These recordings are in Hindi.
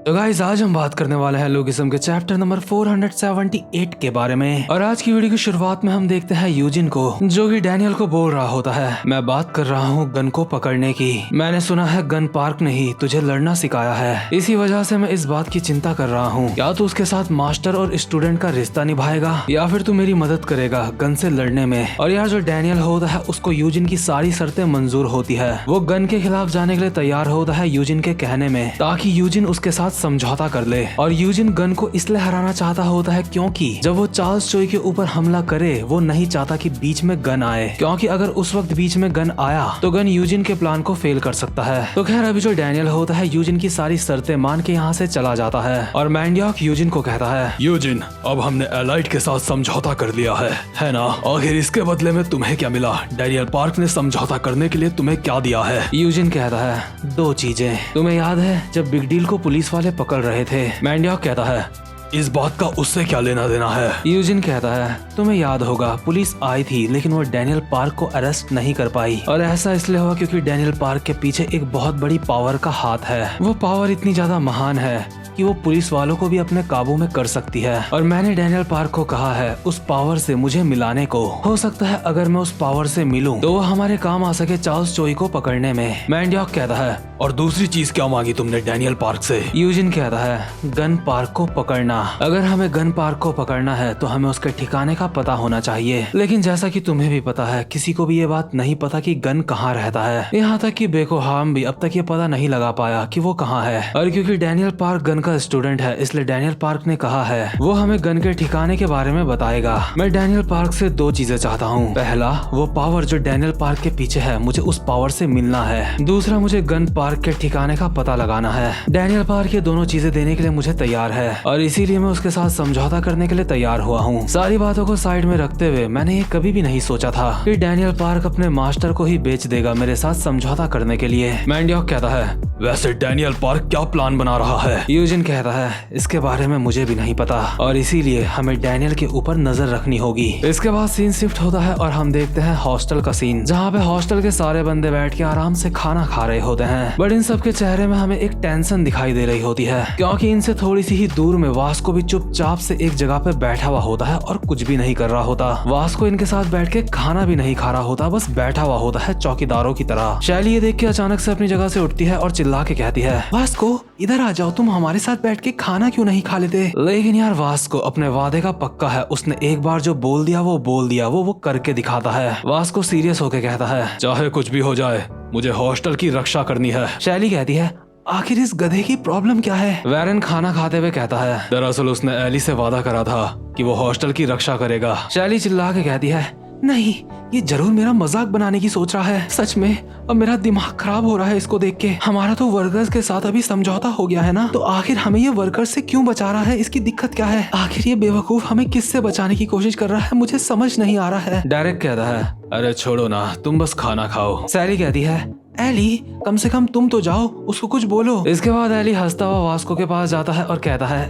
तो गाइस आज हम बात करने वाले हैं लोगिज्म के चैप्टर नंबर 478 के बारे में। और आज की वीडियो की शुरुआत में हम देखते हैं यूजिन को, जो कि डैनियल को बोल रहा होता है, मैं बात कर रहा हूँ गन को पकड़ने की। मैंने सुना है गन पार्क ने ही तुझे लड़ना सिखाया है, इसी वजह से मैं इस बात की चिंता कर रहा हूँ। क्या तू उसके साथ मास्टर और स्टूडेंट का रिश्ता निभाएगा या फिर तू मेरी मदद करेगा गन से लड़ने में। और यार जो डैनियल होता है उसको यूजिन की सारी शर्तें मंजूर होती है। वो गन के खिलाफ जाने के लिए तैयार होता है यूजिन के कहने में, ताकि यूजिन उसके साथ समझौता कर ले। और यूजिन गन को इसलिए हराना चाहता होता है क्योंकि जब वो चार्ल्स चोई के ऊपर हमला करे वो नहीं चाहता कि बीच में गन आए, क्योंकि अगर उस वक्त बीच में गन आया तो गन यूजिन के प्लान को फेल कर सकता है। तो खैर अभी जो डैनियल होता है यूजिन की सारी शर्तें मान के यहाँ से चला जाता है और मैंडियॉक यूजिन को कहता है, यूजिन अब हमने एलाइट के साथ समझौता कर लिया है ना? आखिर इसके बदले में तुम्हें क्या मिला? डैनियल पार्क ने समझौता करने के लिए तुम्हें क्या दिया है? यूजिन कहता है, दो चीजें। तुम्हें याद है जब बिग डील को पुलिस वाले पकड़ रहे थे? मैंडियॉक कहता है, इस बात का उससे क्या लेना देना है? यूजिन कहता है, तुम्हें याद होगा पुलिस आई थी लेकिन वो डैनियल पार्क को अरेस्ट नहीं कर पाई, और ऐसा इसलिए हुआ क्योंकि डैनियल पार्क के पीछे एक बहुत बड़ी पावर का हाथ है। वो पावर इतनी ज्यादा महान है कि वो पुलिस वालों को भी अपने काबू में कर सकती है। और मैंने डैनियल पार्क को कहा है उस पावर से मुझे मिलाने को। हो सकता है अगर मैं उस पावर से मिलूं तो वो हमारे काम आ सके चार्ल्स चोई को पकड़ने में। मैंडियॉक कहता है, और दूसरी चीज क्या मांगी तुमने डैनियल पार्क से? यूजिन कहता है, गन पार्क को पकड़ना। अगर हमें गन पार्क को पकड़ना है तो हमें उसके ठिकाने का पता होना चाहिए। लेकिन जैसा कि तुम्हें भी पता है किसी को भी ये बात नहीं पता कि गन कहाँ रहता है। यहाँ तक कि बेको हाम भी अब तक ये पता नहीं लगा पाया कि वो कहाँ है। और क्योंकि डैनियल पार्क गन का स्टूडेंट है इसलिए डैनियल पार्क ने कहा है वो हमें गन के ठिकाने के बारे में बताएगा। मैं डैनियल पार्क से दो चीजें चाहता हूँ। पहला, वो पावर जो डैनियल पार्क के पीछे है मुझे उस पावर से मिलना है। दूसरा, मुझे गन पार्क के ठिकाने का पता लगाना है। डैनियल पार्क ये दोनों चीजें देने के लिए मुझे तैयार है और इसीलिए मैं उसके साथ समझौता करने के लिए तैयार हुआ हूँ। सारी बातों को साइड में रखते हुए मैंने ये कभी भी नहीं सोचा था कि डैनियल पार्क अपने मास्टर को ही बेच देगा मेरे साथ समझौता करने के लिए। मैंडियॉक कहता है, वैसे डैनियल पार्क क्या प्लान बना रहा है? यूजिन कहता है, इसके बारे में मुझे भी नहीं पता और इसीलिए हमें डैनियल के ऊपर नजर रखनी होगी। इसके बाद सीन शिफ्ट होता है और हम देखते हैं हॉस्टल का सीन, जहाँ पे हॉस्टल के सारे बंदे बैठ के आराम से खाना खा रहे होते हैं। बट इन सबके चेहरे में हमें एक टेंशन दिखाई दे रही होती है, क्योंकि इनसे थोड़ी सी ही दूर में वास्को भी चुपचाप से एक जगह पे बैठा हुआ होता है और कुछ भी नहीं कर रहा होता। वास्को इनके साथ बैठ के खाना भी नहीं खा रहा होता, बस बैठा हुआ होता है चौकीदारों की तरह। शैली ये देख के अचानक से अपनी जगह से उठती है और चिल्ला के कहती है, वास्को इधर आ जाओ, तुम हमारे साथ बैठ के खाना क्यों नहीं खा लेते? लेकिन यार वास्को अपने वादे का पक्का है, उसने एक बार जो बोल दिया वो बोल दिया, वो करके दिखाता है। वास्को सीरियस होके कहता है, चाहे कुछ भी हो जाए मुझे हॉस्टल की रक्षा करनी है। शैली कहती है, आखिर इस गधे की प्रॉब्लम क्या है? वैरन खाना खाते हुए कहता है, दरअसल उसने एली से वादा करा था कि वो हॉस्टल की रक्षा करेगा। शैली चिल्ला के कहती है, नहीं, ये जरूर मेरा मजाक बनाने की सोच रहा है। सच में अब मेरा दिमाग खराब हो रहा है इसको देख के। हमारा तो वर्कर्स के साथ अभी समझौता हो गया है ना, तो आखिर हमें ये वर्कर्स से क्यों बचा रहा है? इसकी दिक्कत क्या है? आखिर ये बेवकूफ हमें किससे बचाने की कोशिश कर रहा है? मुझे समझ नहीं आ रहा है। डायरेक्ट कहता है, अरे छोड़ो ना, तुम बस खाना खाओ। सैली कहती है, एली कम से कम तुम तो जाओ, उसको कुछ बोलो। इसके बाद एली हंसता हुआ वास्को के पास जाता है और कहता है,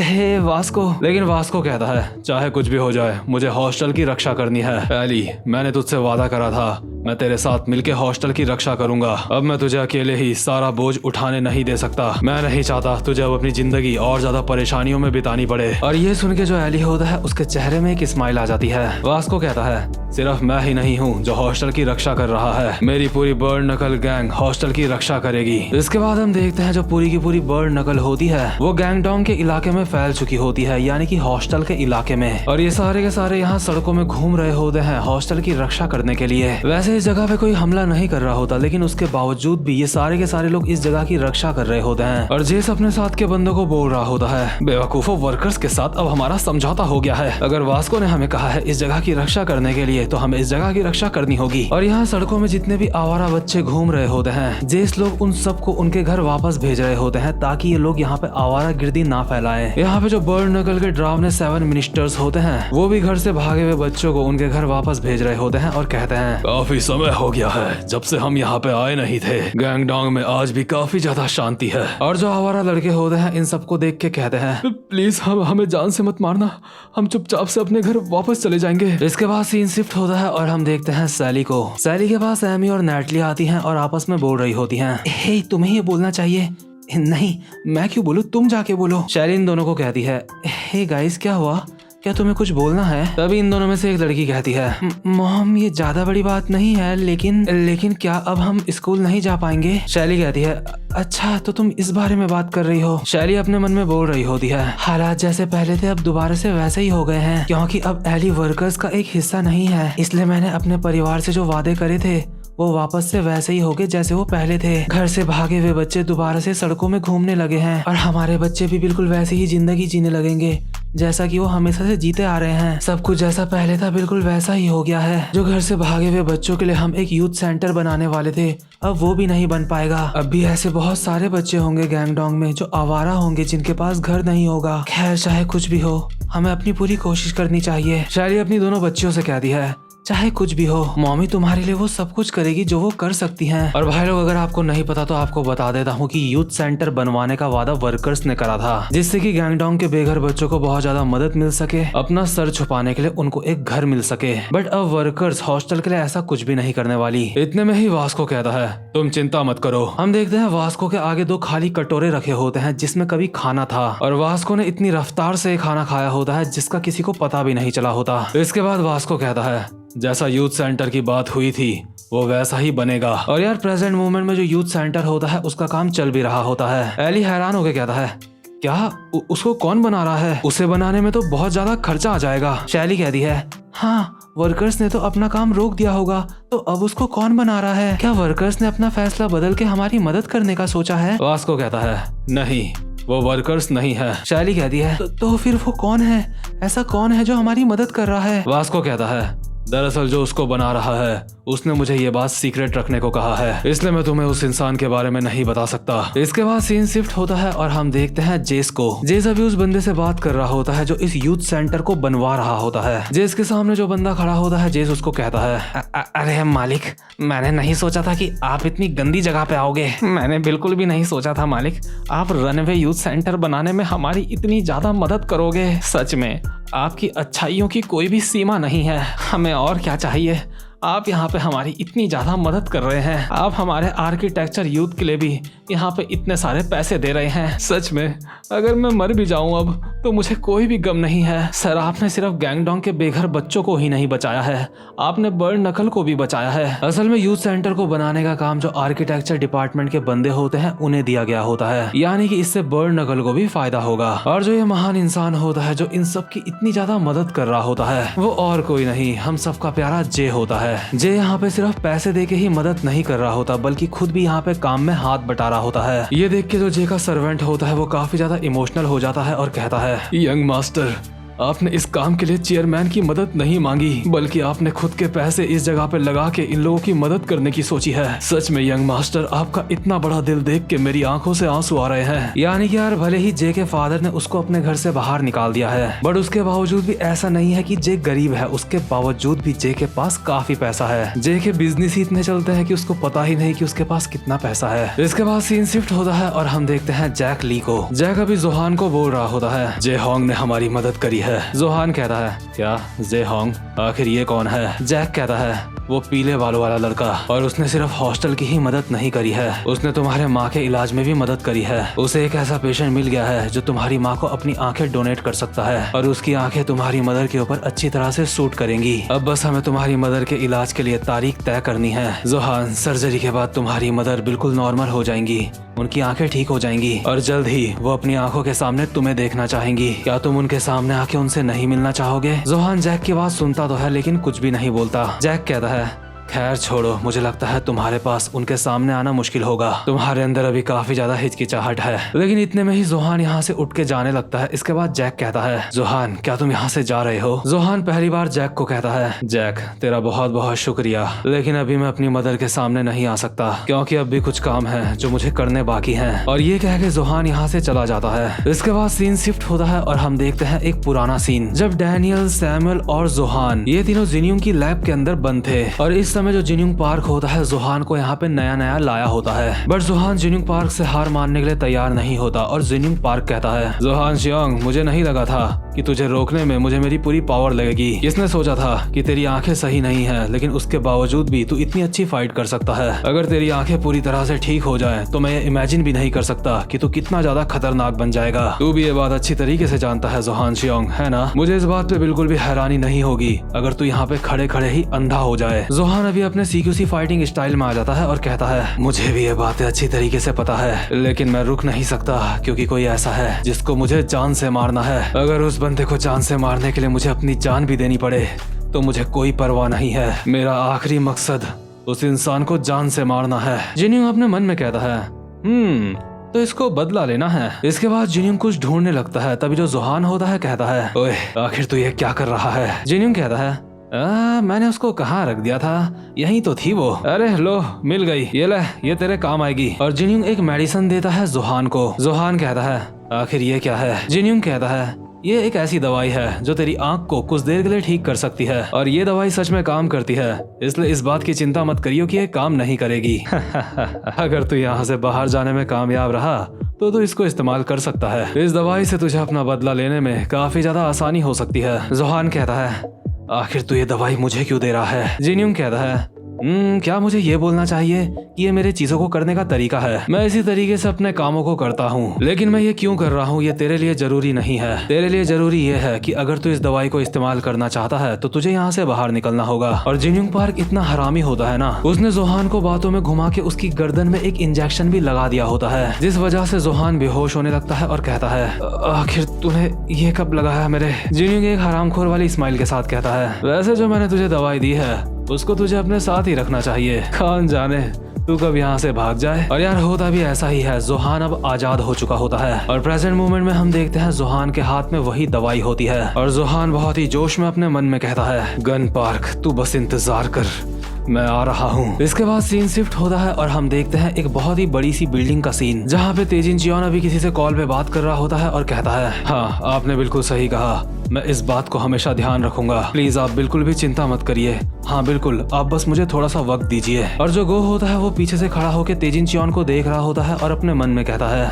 हे वास्को। लेकिन वास्को कहता है, चाहे कुछ भी हो जाए मुझे हॉस्टल की रक्षा करनी है। एली, मैंने तुझसे वादा करा था मैं तेरे साथ मिलके हॉस्टल की रक्षा करूंगा। अब मैं तुझे अकेले ही सारा बोझ उठाने नहीं दे सकता। मैं नहीं चाहता तुझे अब अपनी जिंदगी और ज्यादा परेशानियों में बितानी पड़े। और ये सुन के जो एली होता है उसके चेहरे में एक स्माइल आ जाती है। वास्को कहता है, सिर्फ मैं ही नहीं हूँ जो हॉस्टल की रक्षा कर रहा है, मेरी पूरी बर्ड नकल गैंग हॉस्टल की रक्षा करेगी। इसके बाद हम देखते हैं जो पूरी की पूरी बर्ड नकल होती है वो गैंगडोंग के इलाके में फैल चुकी होती है, यानी कि हॉस्टल के इलाके में। और ये सारे के सारे यहाँ सड़कों में घूम रहे होते हैं हॉस्टल की रक्षा करने के लिए। वैसे इस जगह पे कोई हमला नहीं कर रहा होता, लेकिन उसके बावजूद भी ये सारे के सारे लोग इस जगह की रक्षा कर रहे होते हैं। और जेस अपने साथ के बंदों को बोल रहा होता है, बेवकूफो, वर्कर्स के साथ अब हमारा समझौता हो गया है। अगर वास्को ने हमें कहा है इस जगह की रक्षा करने के लिए तो हमें इस जगह की रक्षा करनी होगी। और यहाँ सड़कों में जितने भी आवारा बच्चे घूम रहे होते हैं, जेस लोग उन सबको उनके घर वापस भेज रहे होते हैं ताकि ये लोग यहाँ पे आवारा गिर्दी ना फैलाएं। यहाँ पे जो बर्ड नकल के ड्रावने 7 मिनिस्टर्स होते हैं वो भी घर से भागे हुए बच्चों को उनके घर वापस भेज रहे होते हैं और कहते हैं, काफी समय हो गया है जब से हम यहाँ पे आए नहीं थे। गैंगडोंग में आज भी काफी ज्यादा शांति है। और जो आवारा लड़के होते हैं इन सबको देख के कहते हैं, प्लीज हमें जान से मत मारना, हम चुपचाप से अपने घर वापस चले जाएंगे। इसके बाद सीन शिफ्ट होता है और हम देखते हैं सैली को। सैली के पास एमी और नैटली आती हैं और आपस में बोल रही होती हैं, हे तुम्हें ये बोलना चाहिए नहीं, मैं क्यों बोलूं, तुम जाके बोलो। शैली इन दोनों को कहती है, हे गाइस क्या हुआ, क्या तुम्हें कुछ बोलना है? तभी इन दोनों में से एक लड़की कहती है, मॉम ये ज्यादा बड़ी बात नहीं है, लेकिन क्या अब हम स्कूल नहीं जा पाएंगे? शैली कहती है, अच्छा तो तुम इस बारे में बात कर रही हो। शैली अपने मन में बोल रही होती है, हालात जैसे पहले थे अब दोबारा से वैसे ही हो गए हैं, क्योंकि अब एली वर्कर्स का एक हिस्सा नहीं है, इसलिए मैंने अपने परिवार से जो वादे करे थे वो वापस से वैसे ही हो गए जैसे वो पहले थे। घर से भागे हुए बच्चे दोबारा से सड़कों में घूमने लगे हैं और हमारे बच्चे भी बिल्कुल वैसे ही जिंदगी जीने लगेंगे जैसा कि वो हमेशा से जीते आ रहे हैं। सब कुछ जैसा पहले था बिल्कुल वैसा ही हो गया है। जो घर से भागे हुए बच्चों के लिए हम एक यूथ सेंटर बनाने वाले थे, अब वो भी नहीं बन पाएगा। अब भी ऐसे बहुत सारे बच्चे होंगे गैंगडोंग में जो आवारा होंगे, जिनके पास घर नहीं होगा। खैर चाहे कुछ भी हो, हमें अपनी पूरी कोशिश करनी चाहिए। शायरी अपनी दोनों बच्चियों से कहती है, चाहे कुछ भी हो मॉमी तुम्हारे लिए वो सब कुछ करेगी जो वो कर सकती हैं। और भाई लोग, अगर आपको नहीं पता तो आपको बता देता हूँ कि यूथ सेंटर बनवाने का वादा वर्कर्स ने करा था, जिससे कि गैंगडोंग के बेघर बच्चों को बहुत ज्यादा मदद मिल सके, अपना सर छुपाने के लिए उनको एक घर मिल सके। बट अब वर्कर्स हॉस्टल के लिए ऐसा कुछ भी नहीं करने वाली। इतने में ही वास्को कहता है, तुम चिंता मत करो। हम देखते हैं वास्को के आगे 2 खाली कटोरे रखे होते हैं जिसमें कभी खाना था, और वास्को ने इतनी रफ्तार से खाना खाया होता है जिसका किसी को पता भी नहीं चला होता। इसके बाद वास्को कहता है, जैसा यूथ सेंटर की बात हुई थी वो वैसा ही बनेगा। और यार प्रेजेंट मोमेंट में जो यूथ सेंटर होता है उसका काम चल भी रहा होता है। एली हैरान होकर कहता है, क्या उसको कौन बना रहा है? उसे बनाने में तो बहुत ज्यादा खर्चा आ जाएगा। शैली कहती है, हाँ वर्कर्स ने तो अपना काम रोक दिया होगा, तो अब उसको कौन बना रहा है? क्या वर्कर्स ने अपना फैसला बदल के हमारी मदद करने का सोचा है? वास्को कहता है, नहीं वो वर्कर्स नहीं है। शैली कहती है, तो फिर वो कौन है? ऐसा कौन है जो हमारी मदद कर रहा है? वास्को कहता है, दरअसल जो उसको बना रहा है उसने मुझे ये बात सीक्रेट रखने को कहा है, इसलिए मैं तुम्हें उस इंसान के बारे में नहीं बता सकता। इसके बाद सीन शिफ्ट होता है और हम देखते हैं जेस को। जेस अभी उस बंदे से बात कर रहा होता है जो इस यूथ सेंटर को बनवा रहा होता है। जेस के सामने जो बंदा खड़ा होता है, जेस उसको कहता है, अरे मालिक, मैंने नहीं सोचा था कि आप इतनी गंदी जगह पे आओगे। मैंने बिल्कुल भी नहीं सोचा था मालिक, आप रनवे यूथ सेंटर बनाने में हमारी इतनी ज्यादा मदद करोगे। सच में आपकी अच्छाइयों की कोई भी सीमा नहीं है। हमें और क्या चाहिए? आप यहाँ पे हमारी इतनी ज़्यादा मदद कर रहे हैं, आप हमारे आर्किटेक्चर यूथ के लिए भी यहाँ पे इतने सारे पैसे दे रहे हैं। सच में अगर मैं मर भी जाऊँ अब तो मुझे कोई भी गम नहीं है। सर आपने सिर्फ गैंगडोंग के बेघर बच्चों को ही नहीं बचाया है, आपने बर्ड नकल को भी बचाया है। असल में यूथ सेंटर को बनाने का काम जो आर्किटेक्चर डिपार्टमेंट के बंदे होते हैं उन्हें दिया गया होता है, यानी कि इससे बर्ड नकल को भी फायदा होगा। और जो ये महान इंसान होता है जो इन सब की इतनी ज्यादा मदद कर रहा होता है, वो और कोई नहीं, हम सबका प्यारा जे होता है। जे यहाँ पे सिर्फ पैसे दे के ही मदद नहीं कर रहा होता, बल्कि खुद भी यहाँ पे काम में हाथ बटा रहा होता है। ये देख के जो जे का सर्वेंट होता है वो काफी ज्यादा इमोशनल हो जाता है और कहता है, यंग मास्टर, आपने इस काम के लिए चेयरमैन की मदद नहीं मांगी, बल्कि आपने खुद के पैसे इस जगह पे लगा के इन लोगों की मदद करने की सोची है। सच में यंग मास्टर, आपका इतना बड़ा दिल देख के मेरी आंखों से आंसू आ रहे हैं। यानी कि यार भले ही जे के फादर ने उसको अपने घर से बाहर निकाल दिया है, बट उसके बावजूद भी ऐसा नहीं है कि जे गरीब है। उसके बावजूद भी जे के पास काफी पैसा है। जे के बिजनेस ही इतने चलते हैं कि उसको पता ही नहीं कि उसके पास कितना पैसा है। इसके बाद सीन शिफ्ट होता है और हम देखते हैं जैक ली को। जैक अभी जोहान को बोल रहा होता है, जे होंग ने हमारी मदद करी है। जोहान कहता है, क्या जे होंग? आखिर ये कौन है? जैक कहता है, वो पीले बालों वाला लड़का, और उसने सिर्फ हॉस्टल की ही मदद नहीं करी है, उसने तुम्हारे माँ के इलाज में भी मदद करी है। उसे एक ऐसा पेशेंट मिल गया है जो तुम्हारी माँ को अपनी आंखें डोनेट कर सकता है, और उसकी आंखें तुम्हारी मदर के ऊपर अच्छी तरह से सूट करेंगी। अब बस हमें तुम्हारी मदर के इलाज के लिए तारीख तय करनी है। जोहान, सर्जरी के बाद तुम्हारी मदर बिल्कुल नॉर्मल हो जाएंगी, उनकी आंखें ठीक हो जाएंगी, और जल्द ही वो अपनी आंखों के सामने तुम्हें देखना चाहेंगी। क्या तुम उनके सामने आके उनसे नहीं मिलना चाहोगे? जोहान जैक की बात सुनता तो है लेकिन कुछ भी नहीं बोलता। जैक कहता है, खैर छोड़ो, मुझे लगता है तुम्हारे पास उनके सामने आना मुश्किल होगा, तुम्हारे अंदर अभी काफी ज्यादा हिचकिचाहट है। लेकिन इतने में ही जोहान यहाँ से उठ के जाने लगता है। इसके बाद जैक कहता है, जोहान क्या तुम यहाँ से जा रहे हो? जोहान पहली बार जैक को कहता है, जैक तेरा बहुत बहुत शुक्रिया, लेकिन अभी मैं अपनी मदर के सामने नहीं आ सकता, क्योंकि अब भी कुछ काम है जो मुझे करने बाकी है। और ये कह के जोहान यहाँ से चला जाता है। इसके बाद सीन शिफ्ट होता है और हम देखते हैं एक पुराना सीन, जब डैनियल, सैमुअल और जोहान ये तीनों जिन्यूंग की लैब के अंदर बंद थे। और इस समय जो जिन्यूंग पार्क होता है जोहान को यहाँ पे नया नया लाया होता है, बट जोहान जिन्यूंग पार्क से हार मानने के लिए तैयार नहीं होता। और जिन्यूंग पार्क कहता है, जोहान शियोंग, मुझे नहीं लगा था कि तुझे रोकने में मुझे मेरी पूरी पावर लगेगी। किसने सोचा था कि तेरी आंखें सही नहीं है, लेकिन उसके बावजूद भी तू इतनी अच्छी फाइट कर सकता है। अगर तेरी आंखें पूरी तरह से ठीक हो जाएं, तो मैं ये इमेजिन भी नहीं कर सकता कि तू कितना ज्यादा खतरनाक बन जाएगा। तू भी ये बात अच्छी तरीके से जानता है जोहान शियोंग, है ना? मुझे इस बात पे बिल्कुल भी हैरानी नहीं होगी अगर तू यहाँ पे खड़े खड़े ही अंधा हो जाए। जोहान अभी अपने सीक्यूसी फाइटिंग स्टाइल में आ जाता है और कहता है, मुझे भी ये बातें अच्छी तरीके से पता है, लेकिन मैं रुक नहीं सकता क्योंकि कोई ऐसा है जिसको मुझे जान से मारना है। अगर उस बंदे को जान से मारने के लिए मुझे अपनी जान भी देनी पड़े तो मुझे कोई परवाह नहीं है। मेरा आखिरी मकसद उस इंसान को जान से मारना है। जिन्यूंग अपने मन में कहता है, तो इसको बदला लेना है। इसके बाद जिन्यूंग कुछ ढूंढने लगता है, तभी जो जोहान होता है कहता है, ओए आखिर तू ये क्या कर रहा है? जिन्यूंग कहता है, मैंने उसको कहाँ रख दिया था, यहीं तो थी वो। अरे लो, मिल गई, ये ले, ये तेरे काम आएगी। और जिन्यूंग एक मेडिसिन देता है जोहान को। जोहान कहता है, आखिर ये क्या है? जिन्यूंग कहता है, ये एक ऐसी दवाई है जो तेरी आंख को कुछ देर के लिए ठीक कर सकती है, और ये दवाई सच में काम करती है, इसलिए इस बात की चिंता मत करियो कि ये काम नहीं करेगी। अगर तू यहाँ से बाहर जाने में कामयाब रहा तो तू इसको इस्तेमाल कर सकता है। इस दवाई से तुझे अपना बदला लेने में काफी ज्यादा आसानी हो सकती है। जोहान कहता है, आखिर तू ये दवाई मुझे क्यों दे रहा है? जिन्यूंग कहता है, क्या मुझे ये बोलना चाहिए कि ये मेरे चीजों को करने का तरीका है? मैं इसी तरीके से अपने कामों को करता हूँ, लेकिन मैं ये क्यों कर रहा हूँ ये तेरे लिए जरूरी नहीं है। तेरे लिए जरूरी ये है कि अगर तू इस दवाई को इस्तेमाल करना चाहता है तो तुझे यहाँ से बाहर निकलना होगा। और जिन्यूंग पार्क इतना हरामी होता है ना, उसने जोहान को बातों में घुमा के उसकी गर्दन में एक इंजेक्शन भी लगा दिया होता है, जिस वजह से जोहान बेहोश होने लगता है और कहता है, आखिर तूने ये कब लगाया मेरे? जिन्यूंग एक हरामखोर वाली स्माइल के साथ कहता है, वैसे जो मैंने तुझे दवाई दी है उसको तुझे अपने साथ ही रखना चाहिए, कौन जाने तू कब यहाँ से भाग जाए। और यार होता भी ऐसा ही है, जोहान अब आजाद हो चुका होता है और प्रेजेंट मोमेंट में हम देखते हैं जोहान के हाथ में वही दवाई होती है और जोहान बहुत ही जोश में अपने मन में कहता है, गन पार्क तू बस इंतजार कर, मैं आ रहा हूँ। इसके बाद सीन शिफ्ट होता है और हम देखते हैं एक बहुत ही बड़ी सी बिल्डिंग का सीन, जहाँ पे तेजिन चियोन अभी किसी से कॉल पे बात कर रहा होता है और कहता है, हाँ आपने बिल्कुल सही कहा, मैं इस बात को हमेशा ध्यान रखूंगा, प्लीज आप बिल्कुल भी चिंता मत करिए। हाँ बिल्कुल, आप बस मुझे थोड़ा सा वक्त दीजिए। और जो गो होता है वो पीछे से खड़ा होकर तेजिन चियोन को देख रहा होता है और अपने मन में कहता है,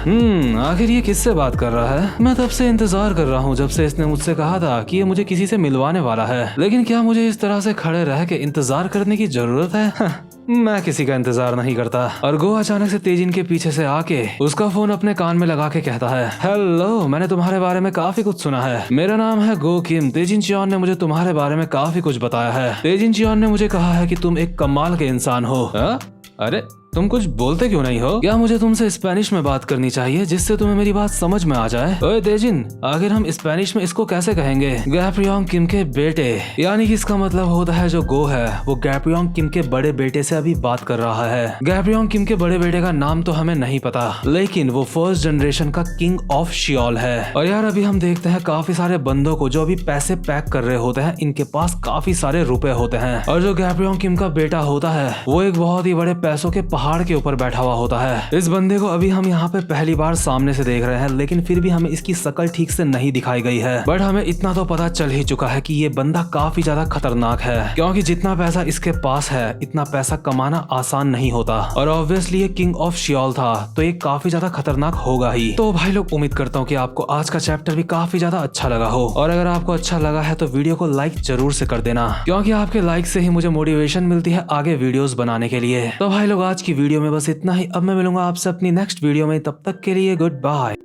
आखिर ये किससे बात कर रहा है? मैं तब से इंतजार कर रहा हूँ जब से इसने मुझसे कहा था कि ये मुझे किसी से मिलवाने वाला है, लेकिन क्या मुझे इस तरह से खड़े रह के इंतजार करने की जरूरत है? मैं किसी का इंतजार नहीं करता। और गो अचानक से तेजिन के पीछे से आके उसका फोन अपने कान में लगा के कहता है, हेलो, मैंने तुम्हारे बारे में काफी कुछ सुना है, मेरा नाम है गो किम, तेजिन चियोन ने मुझे तुम्हारे बारे में काफी कुछ बताया है। तेजिन चियोन ने मुझे कहा है कि तुम एक कमाल के इंसान हो। अरे तुम कुछ बोलते क्यों नहीं हो? क्या मुझे तुमसे स्पेनिश में बात करनी चाहिए जिससे तुम्हें मेरी बात समझ में आ जाए? ओए तेजिन, आखिर हम स्पेनिश में इसको कैसे कहेंगे? गैप्रियोंग किम के बेटे, यानी कि इसका मतलब होता है जो गो है वो गैप्रियोंग किम के बड़े बेटे से अभी बात कर रहा है। गैप्रियोंग किम के बड़े बेटे का नाम तो हमें नहीं पता, लेकिन वो फर्स्ट जनरेशन का किंग ऑफ शियोल है। और यार अभी हम देखते हैं काफी सारे बंदों को जो अभी पैसे पैक कर रहे होते हैं, इनके पास काफी सारे रुपए होते हैं। और जो गैप्रियोंग किम का बेटा होता है वो एक बहुत ही बड़े पैसों के पहाड़ के ऊपर बैठा हुआ होता है। इस बंदे को अभी हम यहाँ पे पहली बार सामने से देख रहे हैं, लेकिन फिर भी हमें इसकी शकल ठीक से नहीं दिखाई गई है, बट हमें इतना तो पता चल ही चुका है कि ये बंदा काफी ज्यादा खतरनाक है, क्योंकि जितना पैसा इसके पास है इतना पैसा कमाना आसान नहीं होता। और ऑब्वियसली ये किंग ऑफ शियोल था तो ये काफी ज्यादा खतरनाक होगा ही। तो भाई लोग, उम्मीद करता हूँ कि आपको आज का चैप्टर भी काफी ज्यादा अच्छा लगा हो, और अगर आपको अच्छा लगा है तो वीडियो को लाइक जरूर से कर देना, क्योंकि आपके लाइक से ही मुझे मोटिवेशन मिलती है आगे वीडियोस बनाने के लिए। तो भाई लोग, आज की वीडियो में बस इतना ही। अब मैं मिलूंगा आपसे अपनी नेक्स्ट वीडियो में, तब तक के लिए गुड बाय।